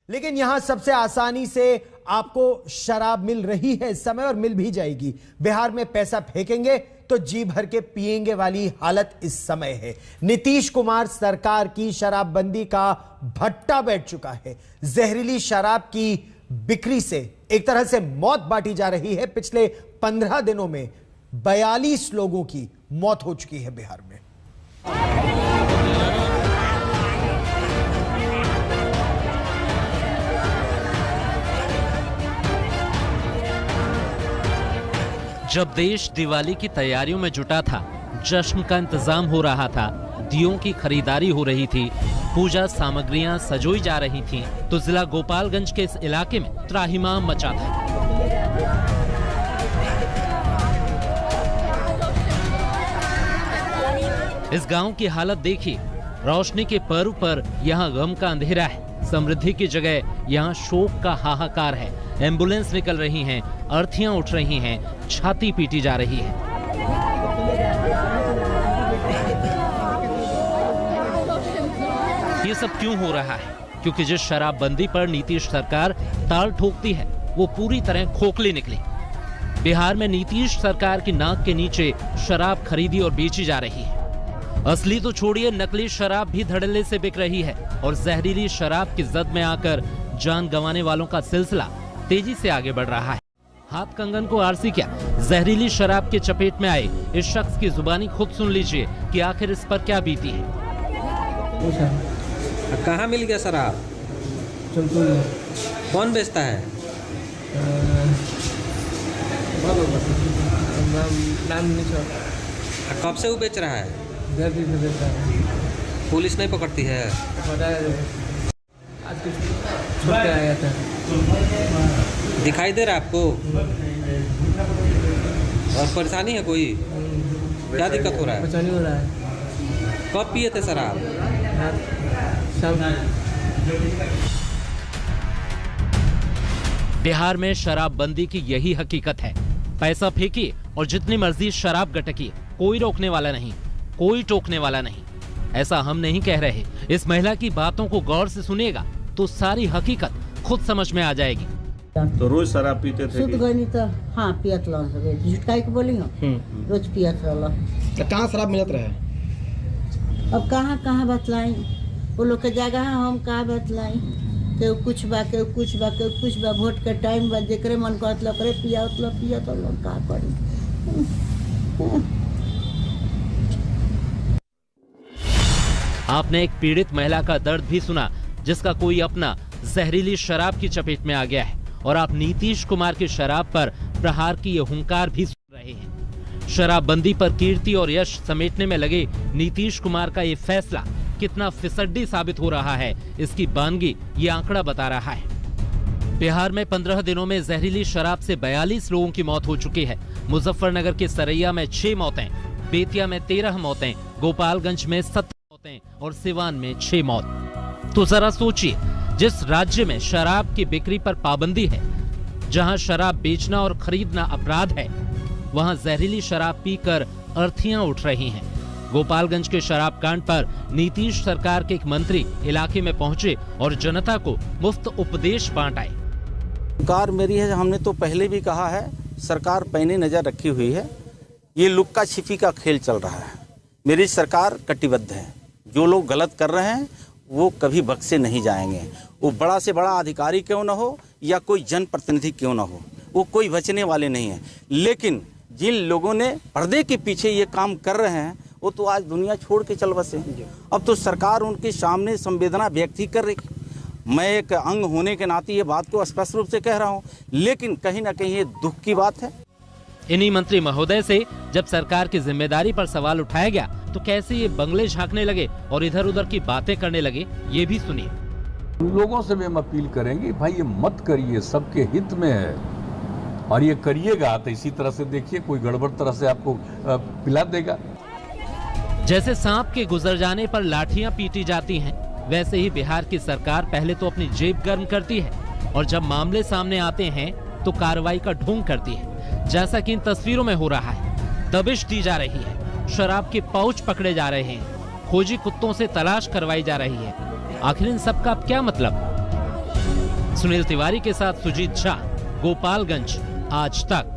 लेकिन यहां सबसे आसानी से आपको शराब मिल रही है इस समय, और मिल भी जाएगी। बिहार में पैसा फेंकेंगे तो जी भर के पिएंगे वाली हालत इस समय है। नीतीश कुमार सरकार की शराबबंदी का भट्टा बैठ चुका है। जहरीली शराब की बिक्री से एक तरह से मौत बांटी जा रही है। पिछले 15 दिनों में 42 लोगों की मौत हो चुकी है बिहार में। जब देश दिवाली की तैयारियों में जुटा था, जश्न का इंतजाम हो रहा था, दियों की खरीदारी हो रही थी, पूजा सामग्रियां सजोई जा रही थीं, तो जिला गोपालगंज के इस इलाके में त्राहिमाम मचा था। इस गांव की हालत देखिए। रोशनी के पर्व पर यहाँ गम का अंधेरा है। समृद्धि की जगह यहाँ शोक का हाहाकार है। एम्बुलेंस निकल रही हैं, अर्थियां उठ रही हैं, छाती पीटी जा रही है। ये सब क्यों हो रहा है? क्योंकि जिस शराबबंदी पर नीतीश सरकार ताल ठोकती है, वो पूरी तरह खोखली निकली। बिहार में नीतीश सरकार की नाक के नीचे शराब खरीदी और बेची जा रही है। असली तो छोड़िए, नकली शराब भी धड़ल्ले से बिक रही है और जहरीली शराब की जद में आकर जान गंवाने वालों का सिलसिला तेजी से आगे बढ़ रहा है। हाथ कंगन को आरसी क्या, जहरीली शराब के चपेट में आए इस शख्स की जुबानी खुद सुन लीजिए कि आखिर इस पर क्या बीती है। कहाँ मिल गया शराब? कौन बेचता है? कब से वो बेच रहा है? पुलिस नहीं पकड़ती है? आज छोड़ के आया था। दिखाई दे रहा है आपको? और परेशानी है कोई? क्या दिक्कत हो रहा है? परेशानी हो रहा है। कब पिए थे शराब? बिहार में शराबबंदी की यही हकीकत है। पैसा फेंकिए और जितनी मर्जी शराब गटकिए, कोई रोकने वाला नहीं, कोई टोकने वाला नहीं। ऐसा हम नहीं कह रहे। इस महिला की बातों को गौर से सुनिएगा तो सारी हकीकत खुद समझ में आ जाएगी। तो रोज शराब पीते थे? तो हाँ पियत झुटकाई के बोली हूँ, रोज पियत रहा। कहाँ शराब मिलत रहे? अब कहाँ बतलाई, वो लोग के जगह है, हम कहाँ बतलाई। केहू कुछ बा, केहू कुछ बा, केहू कुछ बा। वोट के टाइम बा, जेकरे मन कहत लो करे पिया तो लोग का करी। आपने एक पीड़ित महिला का दर्द भी सुना, जिसका कोई अपना जहरीली शराब की चपेट में आ गया है, और आप नीतीश कुमार की शराब पर प्रहार की ये हुंकार भी सुन रहे हैं। शराबबंदी पर कीर्ति और यश समेटने में लगे नीतीश कुमार का ये फैसला कितना फिसड्डी साबित हो रहा है, इसकी बानगी ये आंकड़ा बता रहा है। बिहार में 15 दिनों में जहरीली शराब से 42 लोगों की मौत हो चुकी है। मुजफ्फरनगर के सरैया में 6 मौतें, बेतिया में 13 मौतें, गोपालगंज में 17 मौतें और सिवान में 6 मौत। तो जरा सोचिए, जिस राज्य में शराब की बिक्री पर पाबंदी है, जहां शराब बेचना और खरीदना अपराध है, वहां जहरीली शराब पीकर अर्थियां उठ रही हैं। गोपालगंज के शराब कांड पर नीतीश सरकार के एक मंत्री इलाके में पहुंचे और जनता को मुफ्त उपदेश बांटाए। सरकार मेरी है, हमने तो पहले भी कहा है, सरकार पैनी नजर रखी हुई है। ये लुक्का छिपी का खेल चल रहा है। मेरी सरकार कटिबद्ध है। जो लोग गलत कर रहे हैं वो कभी बख्शे नहीं जाएंगे। वो बड़ा से बड़ा अधिकारी क्यों ना हो या कोई जनप्रतिनिधि क्यों ना हो, वो कोई बचने वाले नहीं है। लेकिन जिन लोगों ने पर्दे के पीछे ये काम कर रहे हैं, वो तो आज दुनिया छोड़ के चल बसे। अब तो सरकार उनके सामने संवेदना व्यक्त ही कर रही। मैं एक अंग होने के नाते ये बात को स्पष्ट रूप से कह रहा हूँ, लेकिन कहीं ना कहीं ये दुख की बात है। इन्हीं मंत्री महोदय से जब सरकार की जिम्मेदारी पर सवाल उठाया गया तो कैसे ये बंगले झांकने लगे और इधर उधर की बातें करने लगे, ये भी सुनिए। लोगों से भी हम अपील करेंगे, भाई ये मत करिए, सबके हित में है, और ये करिएगा तो इसी तरह से देखिए कोई गड़बड़ तरह से आपको पिला देगा। जैसे सांप के गुजर जाने पर लाठियां पीटी जाती हैं, वैसे ही बिहार की सरकार पहले तो अपनी जेब गर्म करती है और जब मामले सामने आते हैं तो कार्रवाई का ढोंग करती है, जैसा कि इन तस्वीरों में हो रहा है। दबिश दी जा रही है, शराब के पाउच पकड़े जा रहे हैं, खोजी कुत्तों से तलाश करवाई जा रही है। आखिर इन सब का क्या मतलब? सुनील तिवारी के साथ सुजीत झा, गोपालगंज, आज तक।